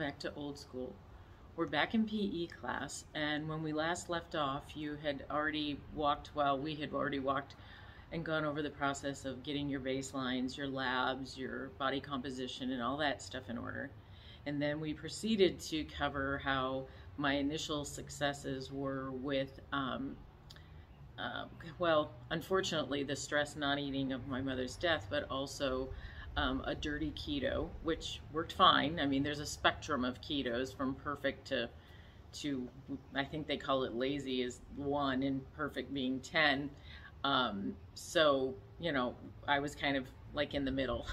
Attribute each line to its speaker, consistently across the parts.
Speaker 1: back to old school. We're back in PE class, and when we last left off, you had already walked, well, we had already walked and gone over the process of getting your baselines, your labs, your body composition, and all that stuff in order. And then we proceeded to cover how my initial successes were with, well, unfortunately, the stress not eating of my mother's death, but also a dirty keto, which worked fine. I mean, there's a spectrum of ketos from perfect to I think they call it lazy is 1 and perfect being 10. So, you know, I was kind of like in the middle.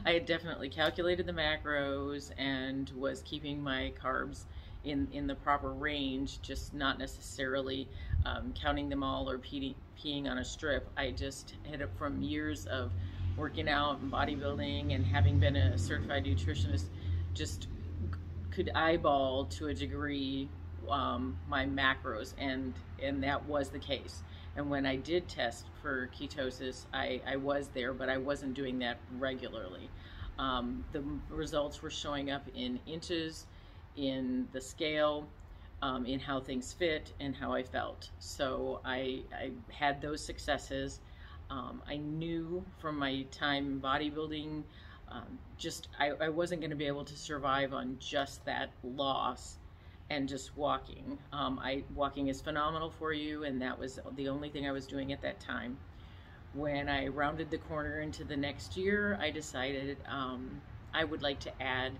Speaker 1: I had definitely calculated the macros and was keeping my carbs in the proper range, just not necessarily counting them all or peeing on a strip. I just had it from years of working out and bodybuilding and having been a certified nutritionist, just could eyeball to a degree my macros, and that was the case. And when I did test for ketosis, I was there, but I wasn't doing that regularly. The results were showing up in inches, in the scale, in how things fit, and how I felt. So I had those successes. I knew from my time in bodybuilding, I wasn't going to be able to survive on just that loss and just walking. Walking is phenomenal for you, and that was the only thing I was doing at that time. When I rounded the corner into the next year, I decided I would like to add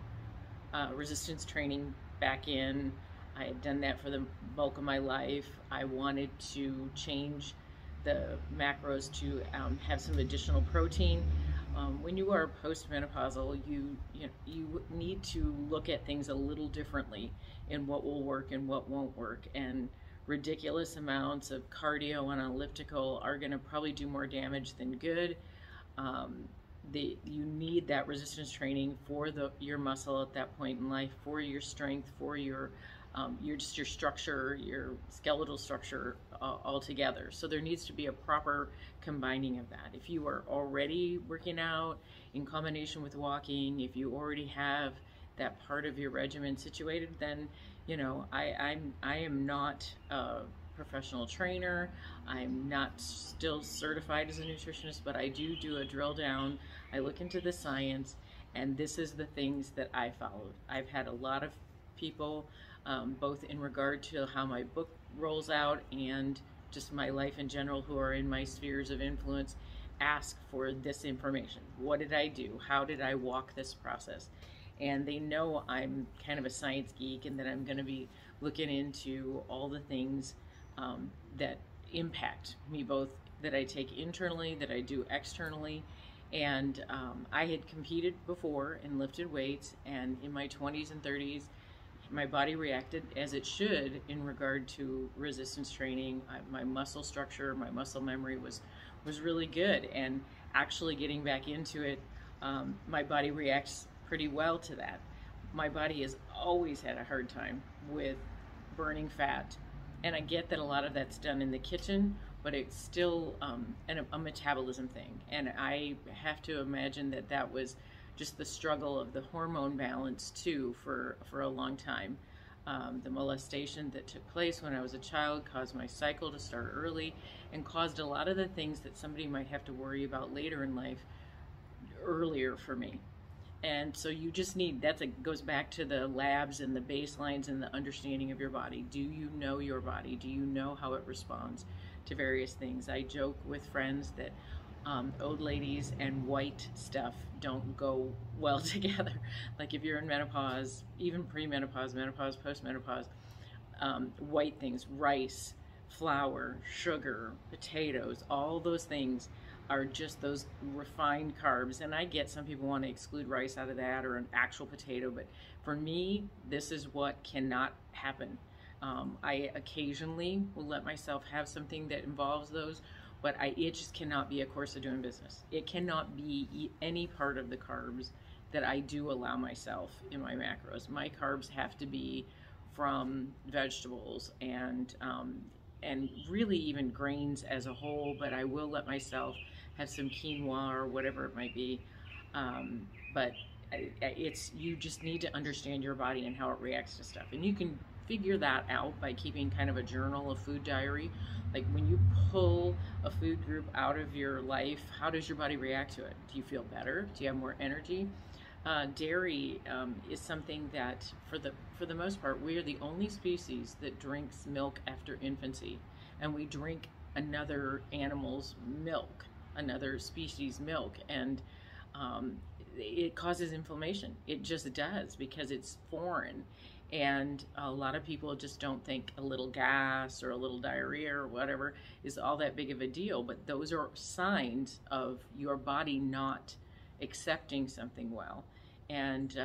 Speaker 1: resistance training back in. I had done that for the bulk of my life. I wanted to change the macros to have some additional protein. When you are postmenopausal, you need to look at things a little differently in what will work and what won't work. And ridiculous amounts of cardio on an elliptical are going to probably do more damage than good. You need that resistance training for your muscle at that point in life, for your strength, for your structure, your skeletal structure altogether. So there needs to be a proper combining of that. If you are already working out in combination with walking, if you already have that part of your regimen situated, then I am not a professional trainer. I'm not still certified as a nutritionist, but I do a drill down. I look into the science, and this is the things that I followed. I've had a lot of people, both in regard to how my book rolls out and just my life in general, who are in my spheres of influence, ask for this information. What did I do? How did I walk this process? And they know I'm kind of a science geek, and that I'm going to be looking into all the things that impact me, both that I take internally, that I do externally. And I had competed before and lifted weights, and in my 20s and 30s, my body reacted as it should in regard to resistance training. My muscle structure, my muscle memory was really good, and actually getting back into it, my body reacts pretty well to that. My body has always had a hard time with burning fat, and I get that a lot of that's done in the kitchen, but it's still a metabolism thing. And I have to imagine that was just the struggle of the hormone balance too for a long time. The molestation that took place when I was a child caused my cycle to start early, and caused a lot of the things that somebody might have to worry about later in life earlier for me. And so you just need, goes back to the labs and the baselines and the understanding of your body. Do you know your body? Do you know how it responds to various things? I joke with friends that old ladies and white stuff don't go well together. Like if you're in menopause, even pre-menopause, menopause, post-menopause, white things, rice, flour, sugar, potatoes, all those things are just those refined carbs. And I get some people want to exclude rice out of that, or an actual potato, but for me, this is what cannot happen. I occasionally will let myself have something that involves those, but it just cannot be a course of doing business. It cannot be any part of the carbs that I do allow myself in my macros. My carbs have to be from vegetables and really even grains as a whole, but I will let myself have some quinoa or whatever it might be. But it's, you just need to understand your body and how it reacts to stuff. And you can figure that out by keeping kind of a journal, a food diary. Like when you pull a food group out of your life, how does your body react to it? Do you feel better? Do you have more energy? Dairy is something that, for the most part, we are the only species that drinks milk after infancy, and we drink another animal's milk, another species' milk, and it causes inflammation. It just does, because it's foreign. And a lot of people just don't think a little gas or a little diarrhea or whatever is all that big of a deal, but those are signs of your body not accepting something well. And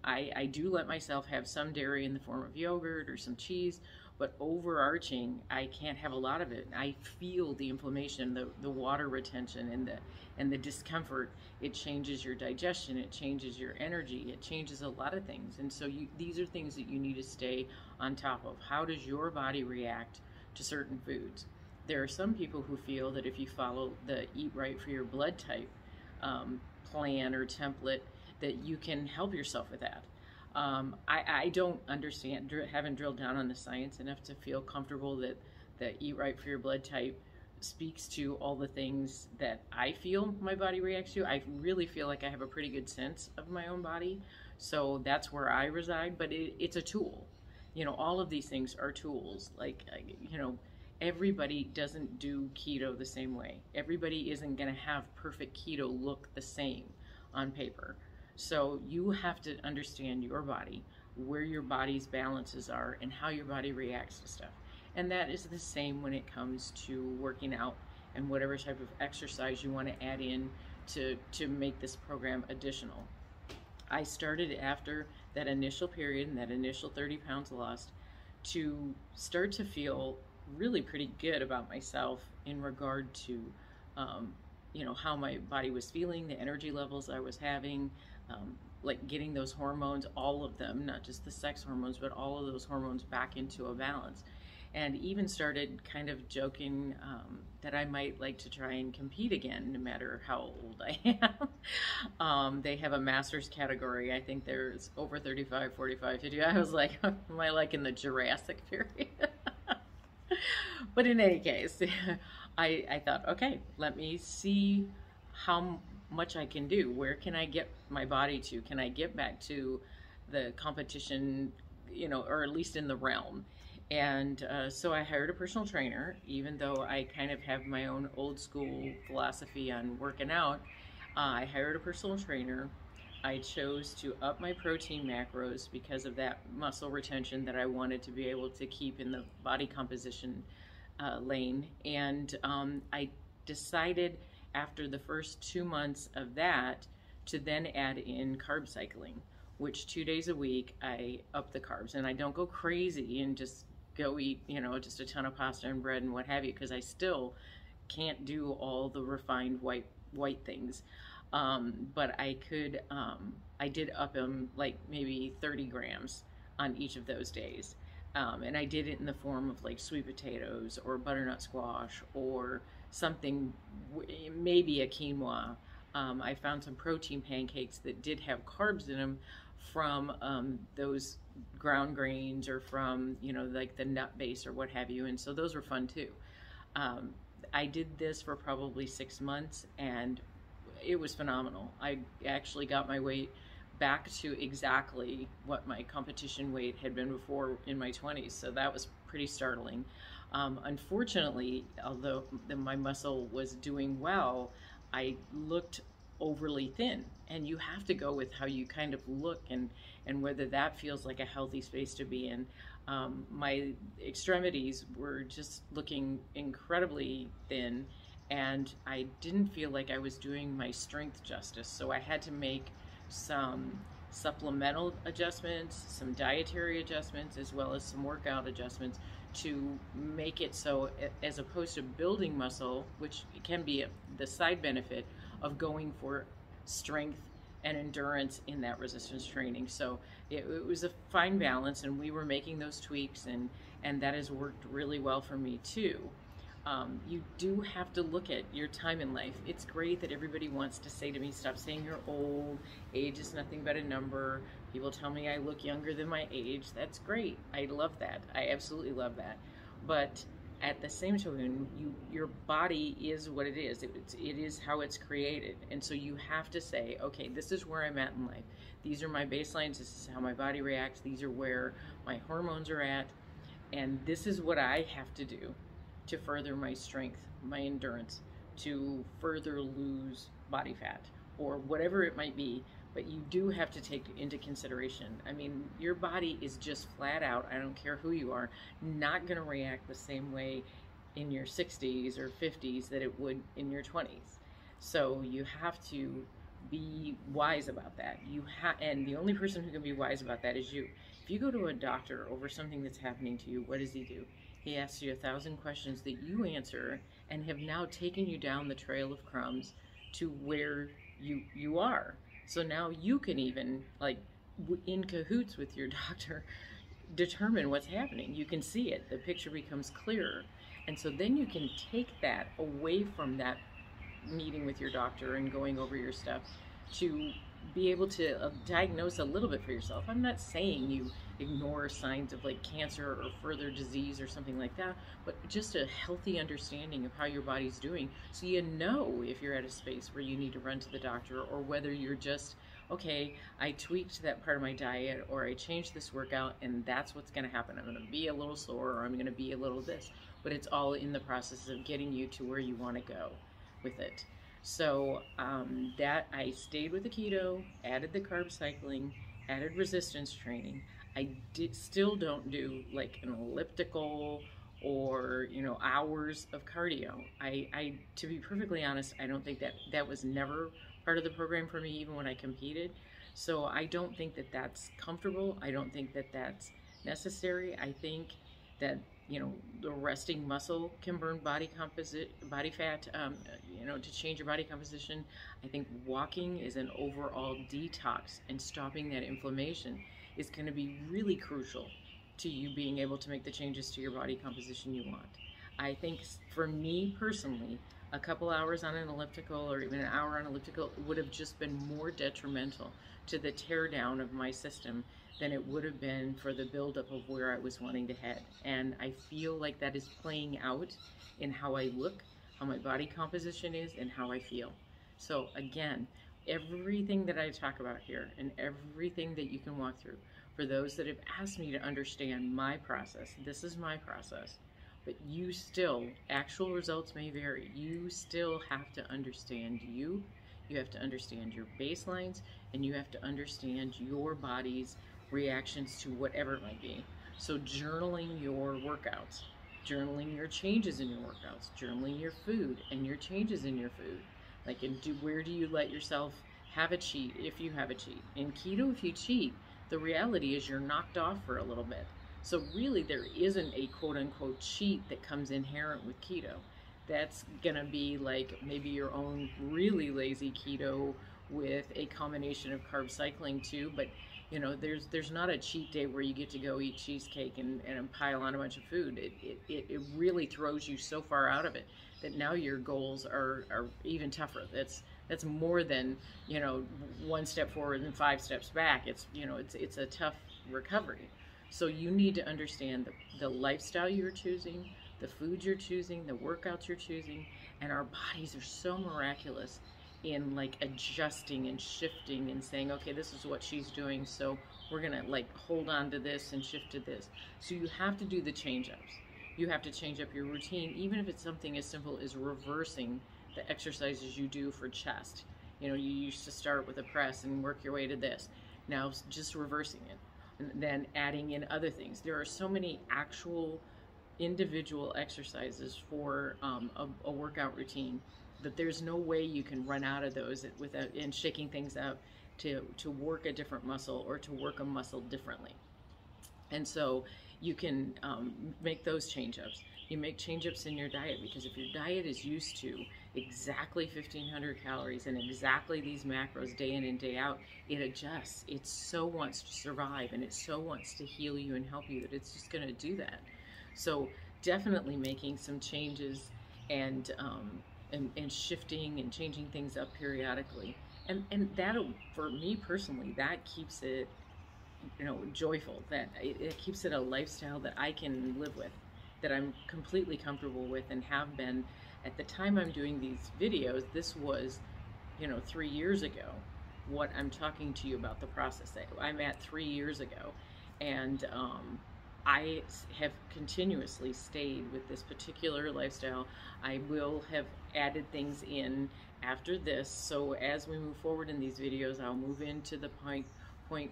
Speaker 1: I do let myself have some dairy in the form of yogurt or some cheese, but overarching, I can't have a lot of it. I feel the inflammation, the water retention, and the discomfort. It changes your digestion, it changes your energy, it changes a lot of things. And so these are things that you need to stay on top of. How does your body react to certain foods? There are some people who feel that if you follow the Eat Right for Your Blood Type plan or template, that you can help yourself with that. I don't understand, haven't drilled down on the science enough to feel comfortable that the Eat Right for Your Blood Type speaks to all the things that I feel my body reacts to. I really feel like I have a pretty good sense of my own body, so that's where I reside. But it's a tool. You know, all of these things are tools. Like, you know, everybody doesn't do keto the same way. Everybody isn't going to have perfect keto look the same on paper. So you have to understand your body, where your body's balances are, and how your body reacts to stuff. And that is the same when it comes to working out and whatever type of exercise you want to add in to make this program additional. I started after that initial period and that initial 30 pounds lost to start to feel really pretty good about myself in regard to you know, how my body was feeling, the energy levels I was having, like getting those hormones, all of them, not just the sex hormones, but all of those hormones back into a balance. And even started kind of joking that I might like to try and compete again, no matter how old I am. They have a master's category. I think there's over 35, 45, 50. I was like, am I like in the Jurassic period? But in any case, I thought, okay, let me see how much I can do. Where can I get my body to? Can I get back to the competition, you know, or at least in the realm? And so I hired a personal trainer, even though I kind of have my own old school philosophy on working out. I hired a personal trainer. I chose to up my protein macros because of that muscle retention that I wanted to be able to keep in the body composition lane. And I decided after the first 2 months of that to then add in carb cycling, which 2 days a week I up the carbs. And I don't go crazy and just go eat, you know, just a ton of pasta and bread and what have you, because I still can't do all the refined white things. But I could, I did up them like maybe 30 grams on each of those days. And I did it in the form of like sweet potatoes or butternut squash or something, maybe a quinoa. I found some protein pancakes that did have carbs in them from those ground grains or from, you know, like the nut base or what have you. And so those were fun too. I did this for probably 6 months and it was phenomenal. I actually got my weight back to exactly what my competition weight had been before in my 20s. So that was pretty startling. Unfortunately, although my muscle was doing well, I looked overly thin, and you have to go with how you kind of look and whether that feels like a healthy space to be in. My extremities were just looking incredibly thin, and I didn't feel like I was doing my strength justice. So I had to make some supplemental adjustments, some dietary adjustments, as well as some workout adjustments to make it so, as opposed to building muscle, which can be the side benefit of going for strength and endurance in that resistance training. So it was a fine balance, and we were making those tweaks, and that has worked really well for me too. You do have to look at your time in life. It's great that everybody wants to say to me, stop saying you're old, age is nothing but a number. People tell me I look younger than my age. That's great. I love that. I absolutely love that. But at the same time, your body is what it is. It is how it's created. And so you have to say, okay, this is where I'm at in life. These are my baselines. This is how my body reacts. These are where my hormones are at. And this is what I have to do to further my strength, my endurance, to further lose body fat, or whatever it might be. But you do have to take into consideration, I mean, your body is just flat out, I don't care who you are, not going to react the same way in your 60s or 50s that it would in your 20s. So you have to be wise about that. And the only person who can be wise about that is you. If you go to a doctor over something that's happening to you, what does he do? He asks you 1,000 questions that you answer and have now taken you down the trail of crumbs to where you are. So now you can even, like, in cahoots with your doctor, determine what's happening. You can see it. The picture becomes clearer. And so then you can take that away from that meeting with your doctor and going over your stuff to be able to diagnose a little bit for yourself. I'm not saying you ignore signs of like cancer or further disease or something like that, but just a healthy understanding of how your body's doing, so you know if you're at a space where you need to run to the doctor, or whether you're just, okay, I tweaked that part of my diet, or I changed this workout and that's what's going to happen. I'm going to be a little sore, or I'm going to be a little this, but it's all in the process of getting you to where you want to go with it. So that I stayed with the keto, added the carb cycling, added resistance training. I still don't do like an elliptical or, you know, hours of cardio. I to be perfectly honest, I don't think that was never part of the program for me, even when I competed. So I don't think that that's comfortable. I don't think that that's necessary. I think that, you know, the resting muscle can burn body fat, you know, to change your body composition. I think walking is an overall detox, and stopping that inflammation is going to be really crucial to you being able to make the changes to your body composition you want. I think for me personally, a couple hours on an elliptical, or even an hour on elliptical, would have just been more detrimental to the tear down of my system than it would have been for the buildup of where I was wanting to head. And I feel like that is playing out in how I look, how my body composition is, and how I feel. So again, everything that I talk about here and everything that you can walk through, for those that have asked me to understand my process, this is my process. But you still, actual results may vary. You still have to understand you have to understand your baselines, and you have to understand your body's reactions to whatever it might be. So journaling your workouts, journaling your changes in your workouts, journaling your food and your changes in your food. Like, where do you let yourself have a cheat if you have a cheat? In keto, if you cheat, the reality is you're knocked off for a little bit. So really there isn't a quote-unquote cheat that comes inherent with keto. That's gonna be like maybe your own really lazy keto with a combination of carb cycling too, but you know, there's not a cheat day where you get to go eat cheesecake and pile on a bunch of food. It really throws you so far out of it that now your goals are even tougher. That's more than, you know, one step forward and 5 steps back. It's, you know, it's a tough recovery. So you need to understand the lifestyle you're choosing, the foods you're choosing, the workouts you're choosing, and our bodies are so miraculous in like adjusting and shifting and saying, okay, this is what she's doing, so we're gonna like hold on to this and shift to this. So you have to do the change-ups. You have to change up your routine, even if it's something as simple as reversing the exercises you do for chest. You know, you used to start with a press and work your way to this. Now just reversing it, and then adding in other things. There are so many actual individual exercises for a workout routine that there's no way you can run out of those without in shaking things up to work a different muscle or to work a muscle differently. And so you can make those change-ups. You make change-ups in your diet, because if your diet is used to exactly 1,500 calories and exactly these macros day in and day out, it adjusts. It so wants to survive, and it so wants to heal you and help you that it's just going to do that. So definitely making some changes and shifting and changing things up periodically. And that, for me personally, that keeps it, joyful. That it keeps it a lifestyle that I can live with, that I'm completely comfortable with, and have been. At the time I'm doing these videos, this was, 3 years ago. What I'm talking to you about, the process that I'm at 3 years ago, and I have continuously stayed with this particular lifestyle. I will have added things in after this, so as we move forward in these videos, I'll move into the point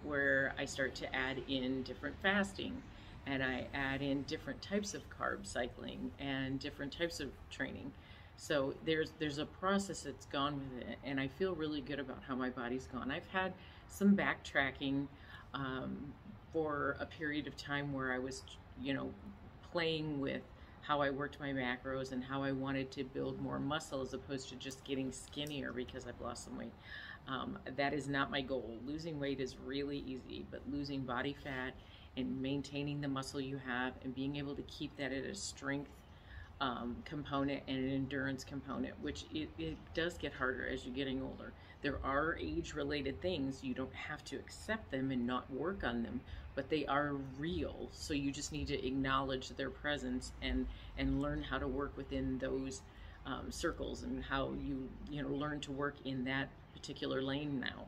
Speaker 1: where I start to add in different fasting, and I add in different types of carb cycling and different types of training. So there's a process that's gone with it, and I feel really good about how my body's gone. I've had some backtracking for a period of time where I was, playing with how I worked my macros and how I wanted to build more muscle as opposed to just getting skinnier because I've lost some weight. That is not my goal. Losing weight is really easy, but losing body fat and maintaining the muscle you have and being able to keep that at a strength component and an endurance component, which it does get harder as you're getting older. There are age-related things. You don't have to accept them and not work on them, but they are real. So you just need to acknowledge their presence and learn how to work within those circles, and how you learn to work in that particular lane now.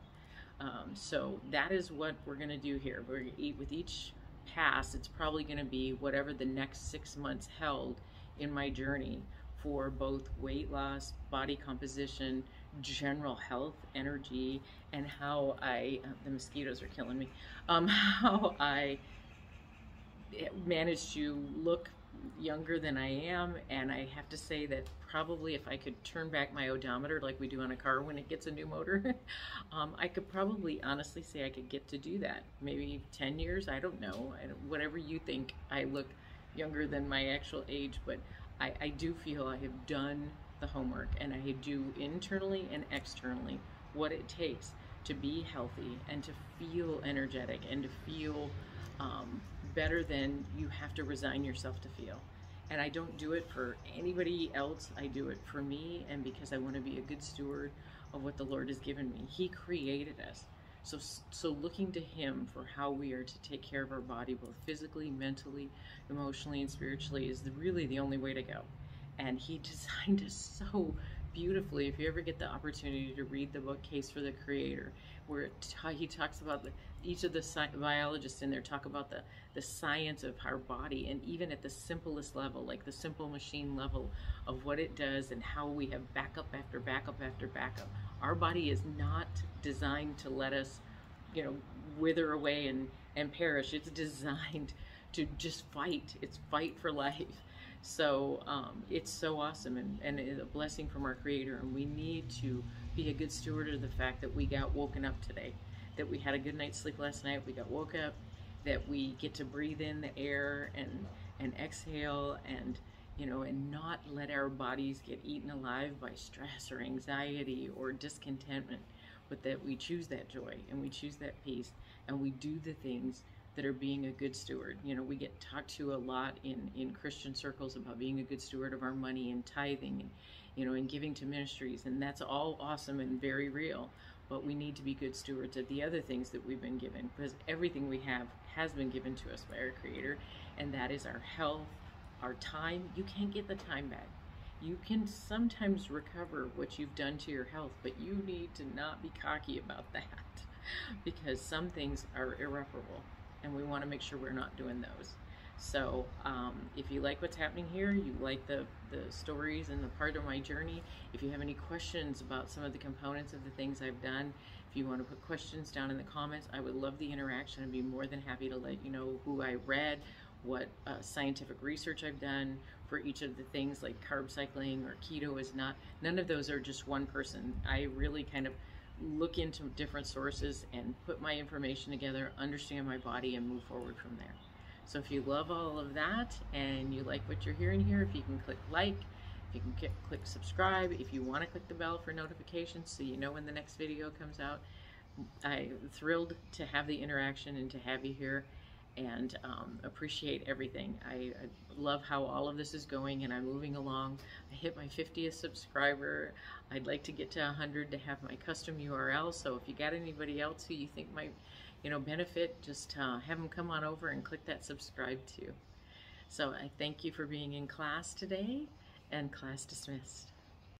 Speaker 1: So that is what we're going to do here. We're going to eat with each pass. It's probably going to be whatever the next 6 months held in my journey for both weight loss, body composition, general health, energy, and how the mosquitoes are killing me, how I managed to look younger than I am. And I have to say that probably if I could turn back my odometer like we do on a car when it gets a new motor, I could probably honestly say I could get to do that. Maybe 10 years, I don't know. Whatever you think, I look younger than my actual age, but I do feel I have done the homework, and I do internally and externally what it takes to be healthy and to feel energetic and to feel better than you have to resign yourself to feel. And I don't do it for anybody else. I do it for me, and because I want to be a good steward of what the Lord has given me. He created us. So looking to Him for how we are to take care of our body, both physically, mentally, emotionally, and spiritually, is really the only way to go. And He designed us so beautifully. If you ever get the opportunity to read the book Case for the Creator, where he talks about each of the biologists in there talk about the science of our body, and even at the simplest level, like the simple machine level of what it does and how we have backup after backup after backup. Our body is not designed to let us, wither away and perish. It's designed to just fight. It's fight for life. So it's so awesome, and a blessing from our Creator. And we need to be a good steward of the fact that we got woken up today, that we had a good night's sleep last night, we got woke up, that we get to breathe in the air and exhale, and and not let our bodies get eaten alive by stress or anxiety or discontentment, but that we choose that joy and we choose that peace, and we do the things that are being a good steward. We get talked to a lot in Christian circles about being a good steward of our money and tithing and giving to ministries, and that's all awesome and very real. But we need to be good stewards of the other things that we've been given, because everything we have has been given to us by our Creator, and that is our health, our time. You can't get the time back. You can sometimes recover what you've done to your health, but you need to not be cocky about that, because some things are irreparable, and we want to make sure we're not doing those. So if you like what's happening here, you like the stories and the part of my journey, if you have any questions about some of the components of the things I've done, if you want to put questions down in the comments, I would love the interaction and be more than happy to let you know who I read, what scientific research I've done for each of the things, like carb cycling or keto is not, none of those are just one person. I really kind of look into different sources and put my information together, understand my body, and move forward from there. So if you love all of that and you like what you're hearing here, if you can click like, if you can click subscribe, if you want to click the bell for notifications so you know when the next video comes out. I'm thrilled to have the interaction and to have you here. and appreciate everything. I love how all of this is going, and I'm moving along. I hit my 50th subscriber. I'd like to get to 100 to have my custom URL. So if you got anybody else who you think might, benefit, just have them come on over and click that subscribe to. So I thank you for being in class today, and class dismissed.